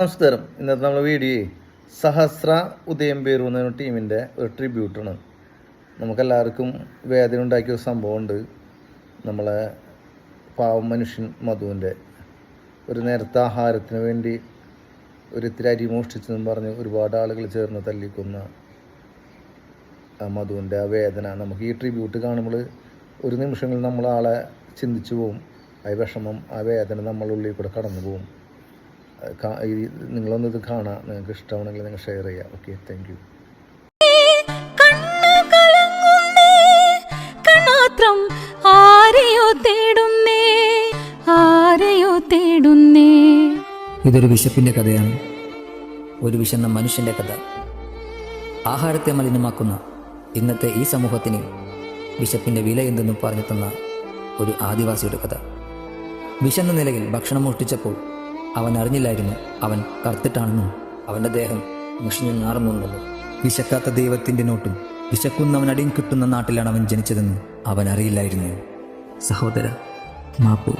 നമസ്കാരം. ഇന്നത്തെ നമ്മുടെ വീഡിയോ സഹസ്ര ഉദയംപേരു എന്ന ടീമിൻ്റെ ഒരു ട്രിബ്യൂട്ടാണ്. നമുക്കെല്ലാവർക്കും വേദന ഉണ്ടാക്കിയ ഒരു സംഭവമുണ്ട്. നമ്മളെ പാവം മനുഷ്യൻ മധുവിൻ്റെ ഒരു നേരത്തെ ആഹാരത്തിന് വേണ്ടി ഒരു ഇത്തിരി അരി മോഷ്ടിച്ചെന്നും പറഞ്ഞ് ഒരുപാട് ആളുകൾ ചേർന്ന് തല്ലിക്കൊന്ന ആ മധുവിൻ്റെ ആ വേദന നമുക്ക് ഈ ട്രിബ്യൂട്ട് കാണുമ്പോൾ ഒരു നിമിഷങ്ങളിൽ നമ്മൾ ആളെ ചിന്തിച്ചു പോവും. ആ വിഷമം, ആ വേദന നമ്മളുടെ ഉള്ളിൽ കൂടെ കടന്നു പോവും. നിങ്ങളൊന്നിത് കാണാം. നിങ്ങൾക്ക് ഇഷ്ടമാണെങ്കിൽ നിങ്ങൾ ഷെയർ ചെയ്യാം. Okay, thank you. ഇതൊരു വിശപ്പിൻ്റെ കഥയാണ്. ഒരു വിശന്ന മനുഷ്യൻ്റെ കഥ. ആഹാരത്തെ മലിനമാക്കുന്ന ഇന്നത്തെ ഈ സമൂഹത്തിന് വിശപ്പിൻ്റെ വില എന്തെന്ന് പറഞ്ഞു തന്ന ഒരു ആദിവാസിയുടെ കഥ. വിശന്ന നിലയിൽ ഭക്ഷണം മോഷ്ടിച്ചപ്പോൾ അവൻ അറിഞ്ഞില്ലായിരുന്നു അവൻ കറുത്തിട്ടാണെന്നും അവൻ്റെ ദേഹം മുഷിഞ്ഞു നാറുന്നുണ്ടെന്നും. വിശക്കാത്ത ദൈവത്തിൻ്റെ നോട്ടും വിശക്കുന്നവൻ അടിയും കിട്ടുന്ന നാട്ടിലാണ് അവൻ ജനിച്ചതെന്നും അവൻ അറിയില്ലായിരുന്നു. സഹോദര, മാപ്പു.